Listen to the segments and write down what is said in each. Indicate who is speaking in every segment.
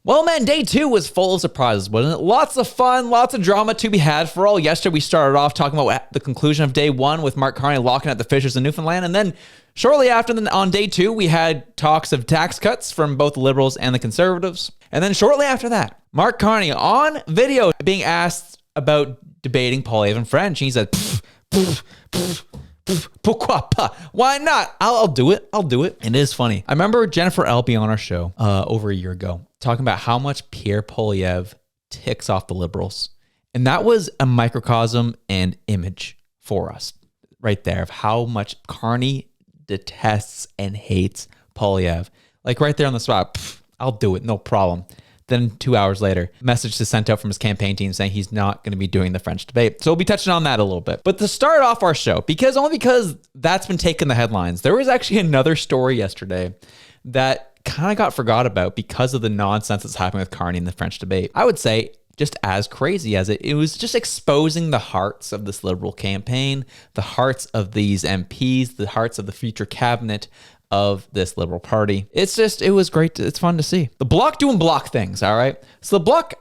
Speaker 1: Well, man, day 2 was full of surprises, wasn't it? Lots of fun, lots of drama to be had for all. Yesterday, we started off talking about the conclusion of day 1 with Mark Carney locking at the Fishers in Newfoundland. And then shortly after, on day 2, we had talks of tax cuts from both the Liberals and the Conservatives. And then shortly after that, Mark Carney on video being asked about debating poilievre in French. And he said, pourquoi pas? Why not? I'll do it. I'll do it. And it is funny. I remember Jennifer L. being on our show over a year ago talking about how much Pierre Poilievre ticks off the Liberals. And that was a microcosm and image for us right there of how much Carney detests and hates Poilievre. Like right there on the spot, I'll do it. No problem. Then 2 hours later, message is sent out from his campaign team saying he's not going to be doing the French debate. So we'll be touching on that a little bit. But to start off our show, because that's been taking the headlines, there was actually another story yesterday that kind of got forgot about because of the nonsense that's happening with Carney in the French debate. I would say just as crazy as it was just exposing the hearts of this Liberal campaign, the hearts of these MPs, the hearts of the future cabinet of this Liberal Party. It was great. It's fun to see. The Bloc doing Bloc things, all right? So the Bloc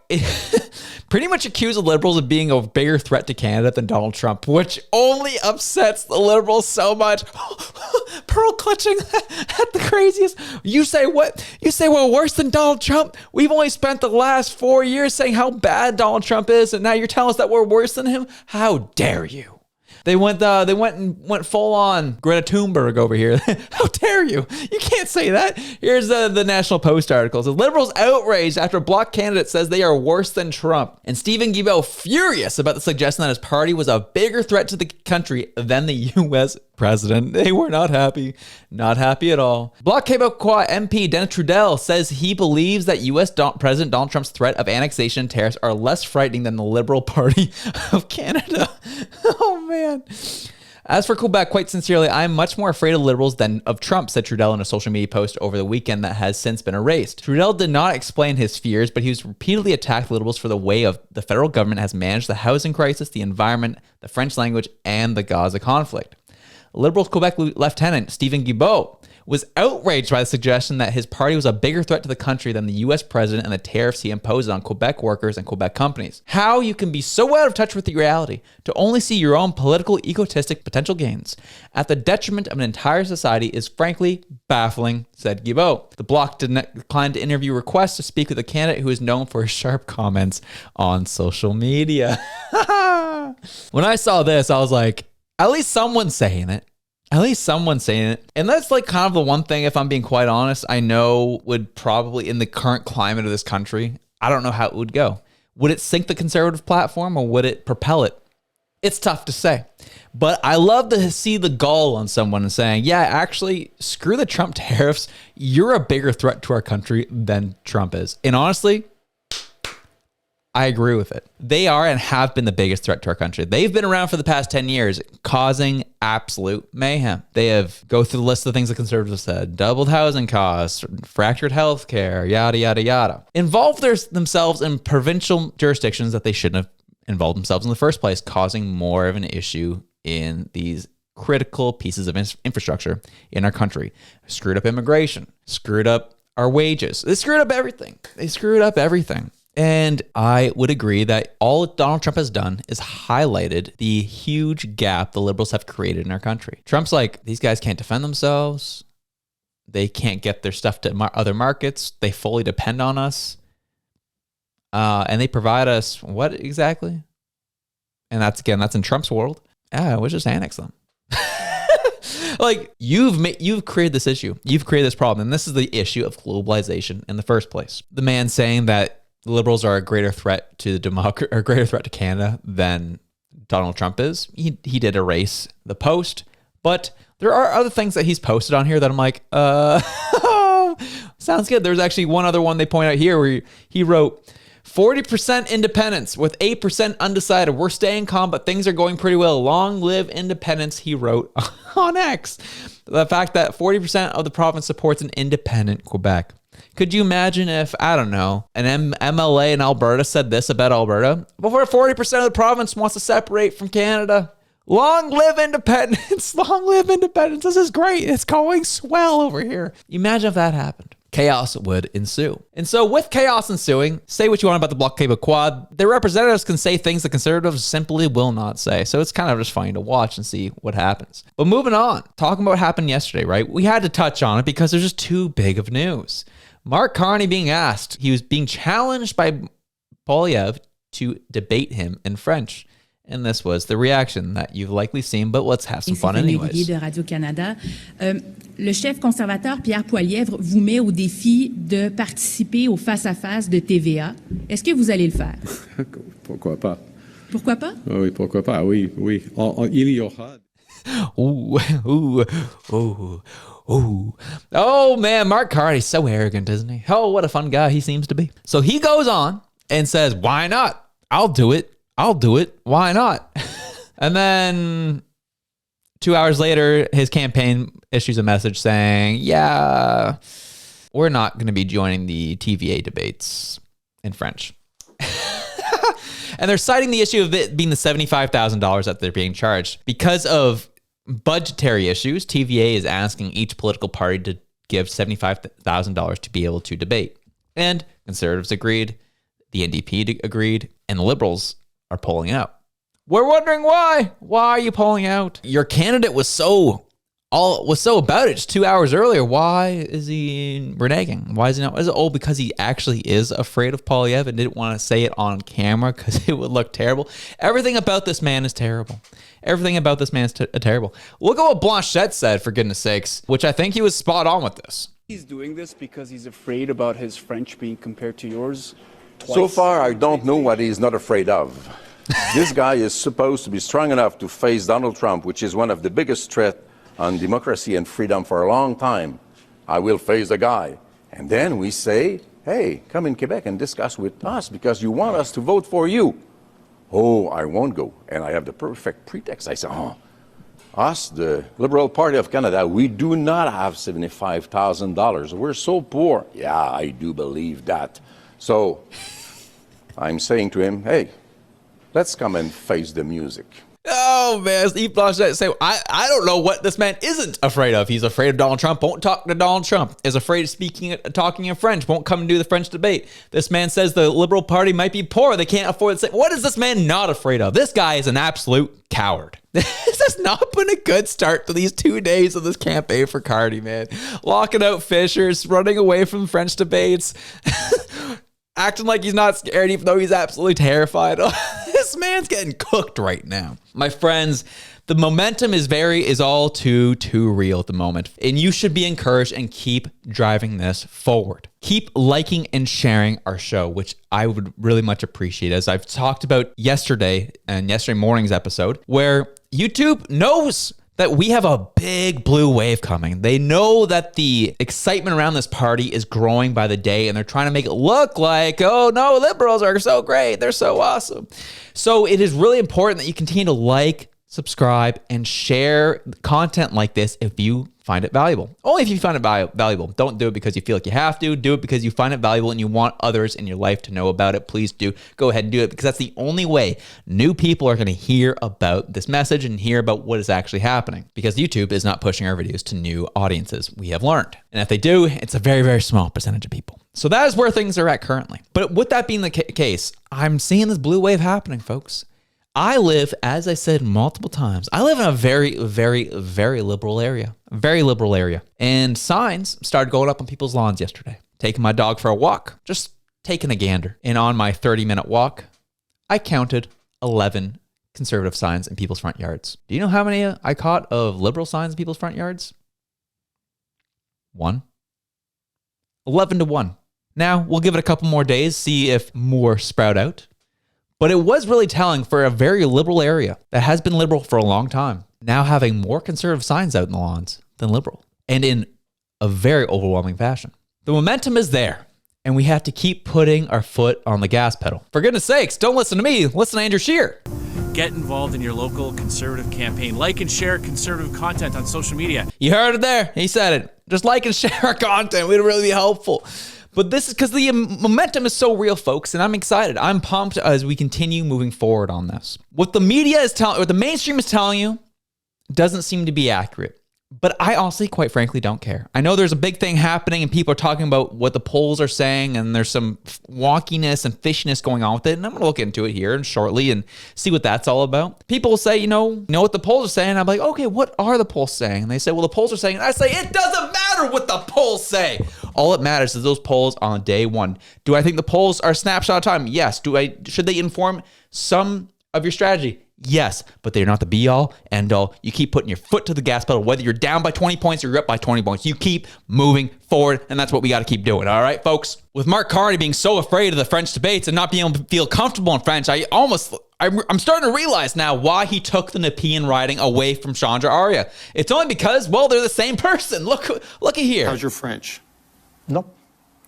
Speaker 1: pretty much accused the Liberals of being a bigger threat to Canada than Donald Trump, which only upsets the Liberals so much. Pearl clutching at the craziest. You say what? You say we're worse than Donald Trump? We've only spent the last 4 years saying how bad Donald Trump is, and now you're telling us that we're worse than him? How dare you? They went full on Greta Thunberg over here. How dare you? You can't say that. Here's the National Post article. It says, Liberals outraged after a Bloc candidate says they are worse than Trump. And Stephen Guilbeault furious about the suggestion that his party was a bigger threat to the country than the U.S. president. They were not happy. Not happy at all. Bloc Québécois MP Denis Trudel says he believes that U.S. President Donald Trump's threat of annexation and tariffs are less frightening than the Liberal Party of Canada. Oh, man. As for Quebec, quite sincerely, I am much more afraid of Liberals than of Trump, said Trudel in a social media post over the weekend that has since been erased. Trudel did not explain his fears, but he was repeatedly attacked Liberals for the way of the federal government has managed the housing crisis, the environment, the French language, and the Gaza conflict. Liberal Quebec Lieutenant Stephen Guilbeault was outraged by the suggestion that his party was a bigger threat to the country than the U.S. president and the tariffs he imposed on Quebec workers and Quebec companies. How you can be so out of touch with the reality to only see your own political, egotistic potential gains at the detriment of an entire society is frankly baffling, said Guilbeault. The Bloc declined to interview requests to speak with a candidate who is known for his sharp comments on social media. When I saw this, I was like, at least someone's saying it. At least someone's saying it. And that's like kind of the one thing, if I'm being quite honest, I know would probably, in the current climate of this country, I don't know how it would go. Would it sink the conservative platform or would it propel it? It's tough to say. But I love to see the gall on someone and saying, yeah, actually, screw the Trump tariffs. You're a bigger threat to our country than Trump is. And honestly, I agree with it. They are and have been the biggest threat to our country. They've been around for the past 10 years, causing absolute mayhem. They have, go through the list of things the conservatives said, doubled housing costs, fractured healthcare, yada, yada, yada. Involved themselves in provincial jurisdictions that they shouldn't have involved themselves in the first place, causing more of an issue in these critical pieces of infrastructure in our country. Screwed up immigration, screwed up our wages. They screwed up everything. They screwed up everything. And I would agree that all Donald Trump has done is highlighted the huge gap the Liberals have created in our country. Trump's like, these guys can't defend themselves. They can't get their stuff to other markets. They fully depend on us. And they provide us what exactly? And that's in Trump's world. Yeah, we'll just annex them. Like, you've created this issue. You've created this problem. And this is the issue of globalization in the first place. The man saying that the Liberals are a greater threat to greater threat to Canada than Donald Trump is. He did erase the post, but there are other things that he's posted on here that I'm like, sounds good. There's actually one other one they point out here where he wrote 40% independence with 8% undecided. We're staying calm, but things are going pretty well. Long live independence, he wrote on X. The fact that 40% of the province supports an independent Quebec. Could you imagine if, I don't know, an MLA in Alberta said this about Alberta? Before 40% of the province wants to separate from Canada. Long live independence. Long live independence. This is great. It's going swell over here. Imagine if that happened. chaos would ensue. And so with chaos ensuing, say what you want about the Bloc Québécois, their representatives can say things the Conservatives simply will not say. So it's kind of just funny to watch and see what happens. But moving on, talking about what happened yesterday, right? We had to touch on it because there's just too big of news. Mark Carney being asked, he was being challenged by Poilievre to debate him in French. And this was the reaction that you've likely seen, but let's have some fun anyways.
Speaker 2: De Radio-Canada. Le chef conservateur Pierre Poilievre vous met au défi de participer au face-à-face de TVA. Est-ce que vous allez le faire?
Speaker 3: Pourquoi pas?
Speaker 2: Pourquoi pas?
Speaker 3: Oui, pourquoi pas? Oui. Il y aura.
Speaker 1: Oh man, Mark Carney's so arrogant, isn't he? Oh, what a fun guy he seems to be. So he goes on and says, why not? I'll do it. Why not? And then 2 hours later, his campaign issues a message saying, yeah, we're not going to be joining the TVA debates in French. And they're citing the issue of it being the $75,000 that they're being charged. Because of budgetary issues, TVA is asking each political party to give $75,000 to be able to debate. And Conservatives agreed, the NDP agreed, and the Liberals are pulling out. We're wondering why. Why are you pulling out? Your candidate was so about it just 2 hours earlier. Why is he reneging? Why is he not? Is it because he actually is afraid of Poilievre and didn't want to say it on camera because it would look terrible? Everything about this man is terrible. Everything about this man is terrible. Look at what Blanchet said, for goodness sakes, which I think he was spot on with this.
Speaker 4: He's doing this because he's afraid about his French being compared to yours. Twice.
Speaker 5: So far, I don't know what he's not afraid of. This guy is supposed to be strong enough to face Donald Trump, which is one of the biggest threats on democracy and freedom for a long time. I will face the guy. And then we say, hey, come in Quebec and discuss with us because you want us to vote for you. Oh, I won't go. And I have the perfect pretext. I say, us, the Liberal Party of Canada, we do not have $75,000. We're so poor. Yeah, I do believe that. So I'm saying to him, hey, let's come and face the music.
Speaker 1: Oh, man. Steve Blanchet say, I don't know what this man isn't afraid of. He's afraid of Donald Trump, won't talk to Donald Trump, is afraid of talking in French, won't come and do the French debate. This man says the Liberal Party might be poor. They can't afford it. What is this man not afraid of? This guy is an absolute coward. This has not been a good start to these 2 days of this campaign for Carney, man. Locking out Fishers, running away from French debates, acting like he's not scared even though he's absolutely terrified. This man's getting cooked right now. My friends, the momentum is all too real at the moment. And you should be encouraged and keep driving this forward. Keep liking and sharing our show, which I would really much appreciate. As I've talked about yesterday and yesterday morning's episode, where YouTube knows that we have a big blue wave coming. They know that the excitement around this party is growing by the day, and they're trying to make it look like, oh no, liberals are so great. They're so awesome. So it is really important that you continue to like, subscribe, and share content like this if you find it valuable. Only if you find it valuable. Don't do it because you feel like you have to. Do it because you find it valuable and you want others in your life to know about it. Please do. Go ahead and do it because that's the only way new people are going to hear about this message and hear about what is actually happening, because YouTube is not pushing our videos to new audiences, we have learned. And if they do, it's a very, very small percentage of people. So that is where things are at currently. But with that being the case, I'm seeing this blue wave happening, folks. I live, as I said multiple times, I live in a very, very, very liberal area. Very liberal area. And signs started going up on people's lawns yesterday. Taking my dog for a walk, just taking a gander. And on my 30-minute walk, I counted 11 conservative signs in people's front yards. Do you know how many I caught of liberal signs in people's front yards? 1. 11 to 1. Now, we'll give it a couple more days, see if more sprout out. But it was really telling for a very liberal area that has been liberal for a long time, now having more conservative signs out in the lawns than liberal, and in a very overwhelming fashion. The momentum is there, and we have to keep putting our foot on the gas pedal. For goodness sakes, don't listen to me, listen to Andrew Scheer.
Speaker 6: Get involved in your local conservative campaign. Like and share conservative content on social media.
Speaker 1: You heard it there. He said it. Just like and share our content. We'd really be helpful. But this is because the momentum is so real, folks, and I'm excited. I'm pumped as we continue moving forward on this. What the media is telling, what the mainstream is telling you, doesn't seem to be accurate. But I honestly, quite frankly, don't care. I know there's a big thing happening and people are talking about what the polls are saying and there's some wonkiness and fishiness going on with it. And I'm going to look into it here and shortly and see what that's all about. People will say, you know what the polls are saying? I'm like, okay, what are the polls saying? And they say, well, the polls are saying, and I say, it doesn't matter what the polls say. All that matters is those polls on day one. Do I think the polls are a snapshot of time? Yes. Should they inform some of your strategy? Yes, but they're not the be-all, end-all. You keep putting your foot to the gas pedal, whether you're down by 20 points or you're up by 20 points. You keep moving forward, and that's what we got to keep doing, all right, folks? With Mark Carney being so afraid of the French debates and not being able to feel comfortable in French, I'm starting to realize now why he took the Nepean riding away from Chandra Arya. It's only because, well, they're the same person. Look at here.
Speaker 7: How's your French?
Speaker 8: No.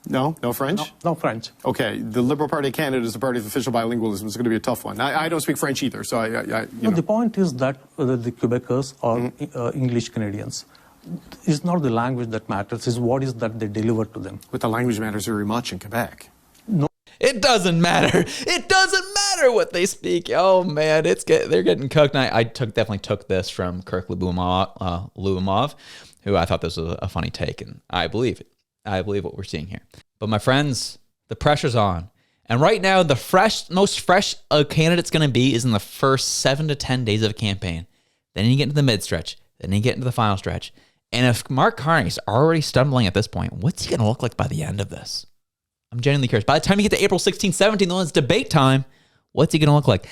Speaker 7: No? No French?
Speaker 8: No French.
Speaker 7: Okay. The Liberal Party of Canada is the party of official bilingualism. It's going to be a tough one. I don't speak French either, so
Speaker 8: The point is that whether the Quebecers or English Canadians, it's not the language that matters, it's what is that they deliver to them.
Speaker 7: But the language matters very much in Quebec.
Speaker 8: No.
Speaker 1: It doesn't matter. It doesn't matter what they speak. Oh man, they're getting cooked. And I definitely took this from Kirk Lyubimov, who I thought this was a funny take, and I believe it. I believe what we're seeing here. But my friends, the pressure's on. And right now, the most fresh a candidate's going to be is in the first 7 to 10 days of a campaign. Then you get into the mid-stretch. Then you get into the final stretch. And if Mark Carney's already stumbling at this point, what's he going to look like by the end of this? I'm genuinely curious. By the time you get to April 16, 17, the one's debate time, what's he going to look like?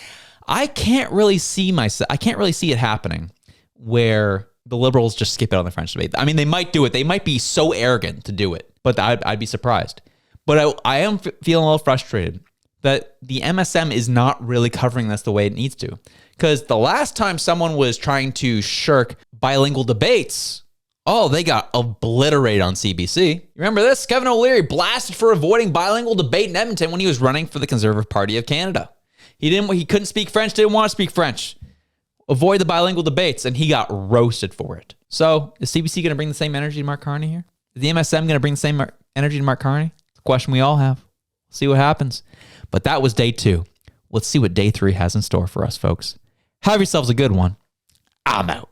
Speaker 1: I can't really see it happening where the Liberals just skip it on the French debate. I mean, they might do it. They might be so arrogant to do it, but I'd be surprised. But I am feeling a little frustrated that the MSM is not really covering this the way it needs to. Because the last time someone was trying to shirk bilingual debates, they got obliterated on CBC. You remember this? Kevin O'Leary blasted for avoiding bilingual debate in Edmonton when he was running for the Conservative Party of Canada. He couldn't speak French, didn't want to speak French. Avoid the bilingual debates, and he got roasted for it. So is CBC going to bring the same energy to Mark Carney here? Is the MSM going to bring the same energy to Mark Carney? It's a question we all have. See what happens. But that was day 2. Let's see what day 3 has in store for us, folks. Have yourselves a good one. I'm out.